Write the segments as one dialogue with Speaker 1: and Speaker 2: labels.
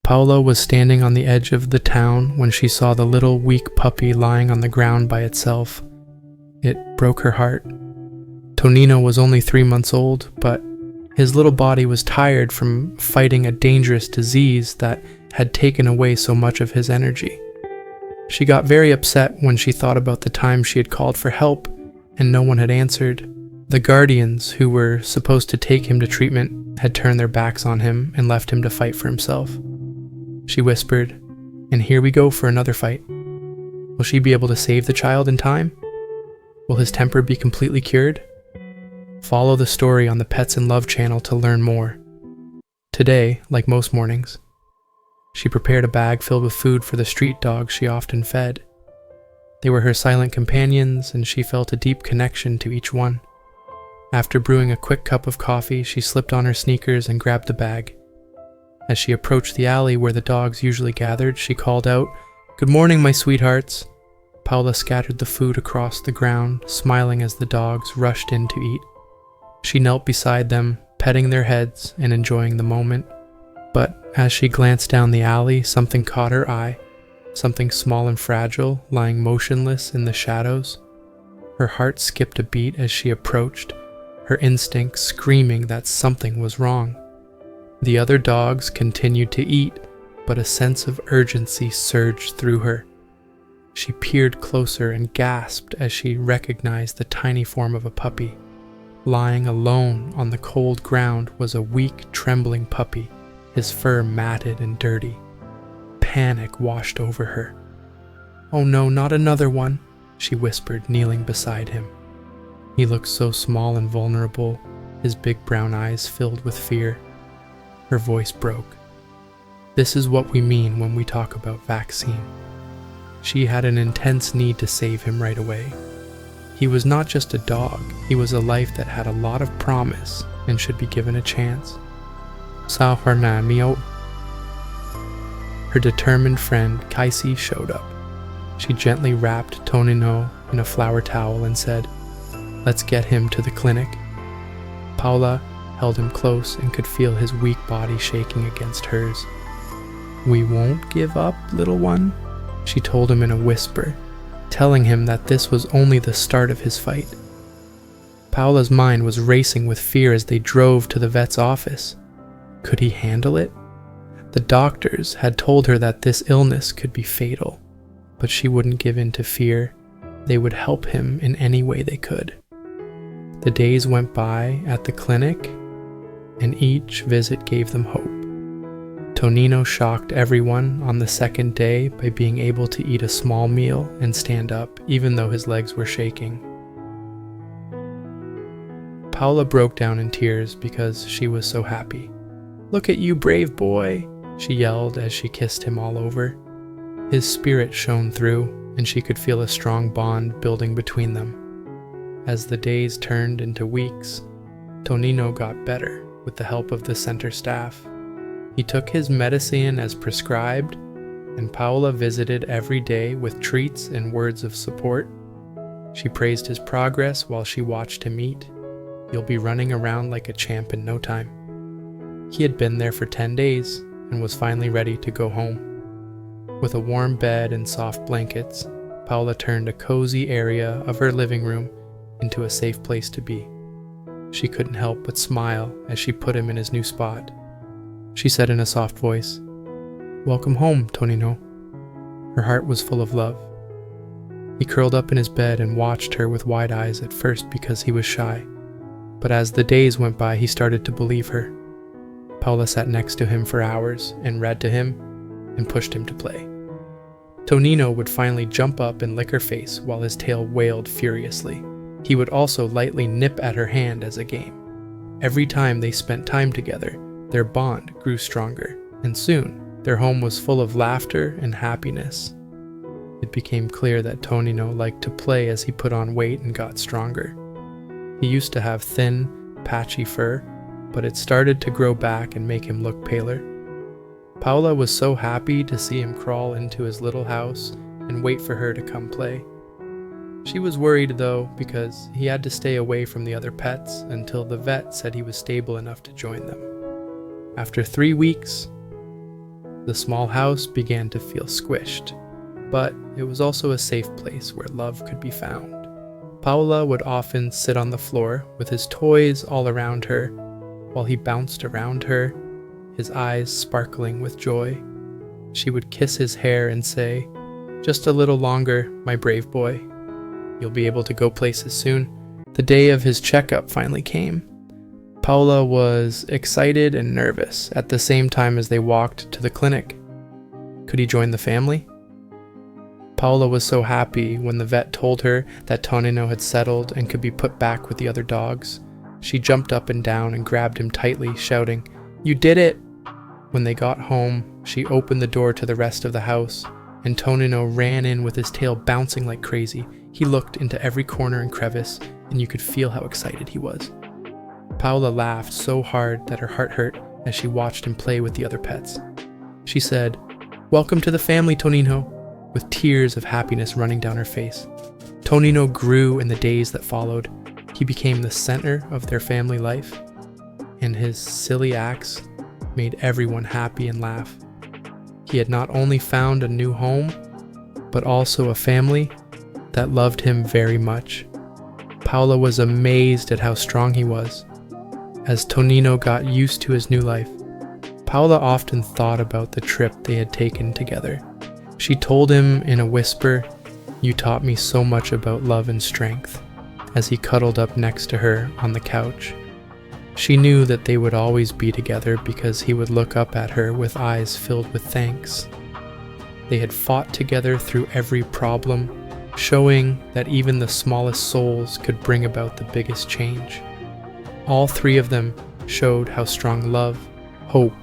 Speaker 1: Paola was standing on the edge of the town when she saw the little weak puppy lying on the ground by itself. It broke her heart. Tonino was only 3 months old, but his little body was tired from fighting a dangerous disease that had taken away so much of his energy. She got very upset when she thought about the time she had called for help and no one had answered. The guardians, who were supposed to take him to treatment, had turned their backs on him and left him to fight for himself. She whispered, "And here we go for another fight. Will she be able to save the child in time? Will his temper be completely cured?" Follow the story on the Pets in Love channel to learn more. Today, like most mornings, she prepared a bag filled with food for the street dogs she often fed. They were her silent companions, and she felt a deep connection to each one. After brewing a quick cup of coffee, she slipped on her sneakers and grabbed the bag. As she approached the alley where the dogs usually gathered, she called out, "Good morning, my sweethearts." Paola scattered the food across the ground, smiling as the dogs rushed in to eat. She knelt beside them, petting their heads and enjoying the moment. But as she glanced down the alley, something caught her eye, something small and fragile, lying motionless in the shadows. Her heart skipped a beat as she approached, her instinct screaming that something was wrong. The other dogs continued to eat, but a sense of urgency surged through her. She peered closer and gasped as she recognized the tiny form of a puppy. Lying alone on the cold ground was a weak, trembling puppy, his fur matted and dirty. Panic washed over her. "Oh no, not another one," she whispered, kneeling beside him. He looked so small and vulnerable, his big brown eyes filled with fear. Her voice broke. "This is what we mean when we talk about vaccine." She had an intense need to save him right away. He was not just a dog, he was a life that had a lot of promise and should be given a chance. Sao Hernamio. Her determined friend Kaisi showed up. She gently wrapped Tonino in a flour towel and said, "Let's get him to the clinic." Paola held him close and could feel his weak body shaking against hers. "We won't give up, little one," she told him in a whisper, telling him that this was only the start of his fight. Paola's mind was racing with fear as they drove to the vet's office. Could he handle it? The doctors had told her that this illness could be fatal, but she wouldn't give in to fear. They would help him in any way they could. The days went by at the clinic, and each visit gave them hope. Tonino shocked everyone on the second day by being able to eat a small meal and stand up, even though his legs were shaking. Paola broke down in tears because she was so happy. "Look at you, brave boy," she yelled as she kissed him all over. His spirit shone through, and she could feel a strong bond building between them. As the days turned into weeks, Tonino got better with the help of the center staff. He took his medicine as prescribed, and Paola visited every day with treats and words of support. She praised his progress while she watched him eat. "You'll be running around like a champ in no time." He had been there for 10 days and was finally ready to go home. With a warm bed and soft blankets, Paola turned a cozy area of her living room into a safe place to be. She couldn't help but smile as she put him in his new spot. She said in a soft voice, "Welcome home, Tonino." Her heart was full of love. He curled up in his bed and watched her with wide eyes at first because he was shy. But as the days went by, he started to believe her. Paola sat next to him for hours and read to him and pushed him to play. Tonino would finally jump up and lick her face while his tail wailed furiously. He would also lightly nip at her hand as a game. Every time they spent time together, their bond grew stronger, and soon their home was full of laughter and happiness. It became clear that Tonino liked to play as he put on weight and got stronger. He used to have thin, patchy fur, but it started to grow back and make him look paler. Paola was so happy to see him crawl into his little house and wait for her to come play. She was worried though, because he had to stay away from the other pets until the vet said he was stable enough to join them. After 3 weeks, The small house began to feel squished, but it was also a safe place where love could be found. Paola would often sit on the floor with his toys all around her, while he bounced around her, his eyes sparkling with joy. She would kiss his hair and say, "Just a little longer, my brave boy. You'll be able to go places soon." The day of his checkup finally came. Paola was excited and nervous at the same time as they walked to the clinic. Could he join the family? Paola was so happy when the vet told her that Tonino had settled and could be put back with the other dogs. She jumped up and down and grabbed him tightly, shouting, "You did it!" When they got home, she opened the door to the rest of the house, and Tonino ran in with his tail bouncing like crazy. He looked into every corner and crevice, and you could feel how excited he was. Paola laughed so hard that her heart hurt as she watched him play with the other pets. She said, "Welcome to the family, Tonino," with tears of happiness running down her face. Tonino grew in the days that followed. He became the center of their family life, and his silly acts made everyone happy and laugh. He had not only found a new home, but also a family that loved him very much. Paola was amazed at how strong he was. As Tonino got used to his new life, Paola often thought about the trip they had taken together. She told him in a whisper, "You taught me so much about love and strength," as he cuddled up next to her on the couch. She knew that they would always be together because he would look up at her with eyes filled with thanks. They had fought together through every problem, showing that even the smallest souls could bring about the biggest change. All three of them showed how strong love, hope,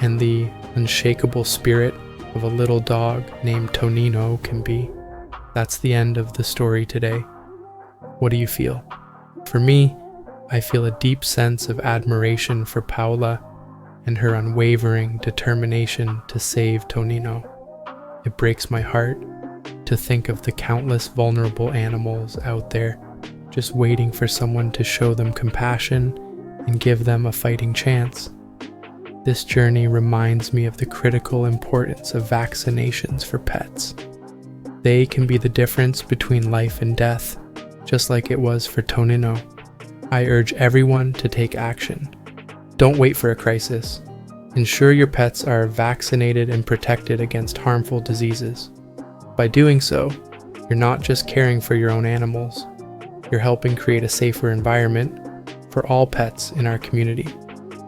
Speaker 1: and the unshakable spirit of a little dog named Tonino can be. That's the end of the story today. What do you feel? For me, I feel a deep sense of admiration for Paola and her unwavering determination to save Tonino. It breaks my heart to think of the countless vulnerable animals out there just waiting for someone to show them compassion and give them a fighting chance. This journey reminds me of the critical importance of vaccinations for pets. They can be the difference between life and death, just like it was for Tonino. I urge everyone to take action. Don't wait for a crisis. Ensure your pets are vaccinated and protected against harmful diseases. By doing so, you're not just caring for your own animals, you're helping create a safer environment for all pets in our community.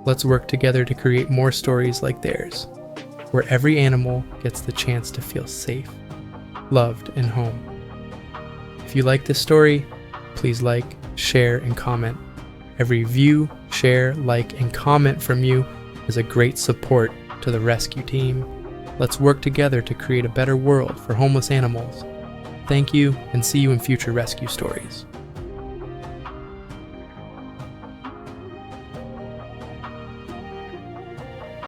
Speaker 1: Let's work together to create more stories like theirs, where every animal gets the chance to feel safe, loved, and home. If you like this story, please like, share, and comment. Every view, share, like, and comment from you is a great support to the rescue team. Let's work together to create a better world for homeless animals. Thank you, and see you in future rescue stories.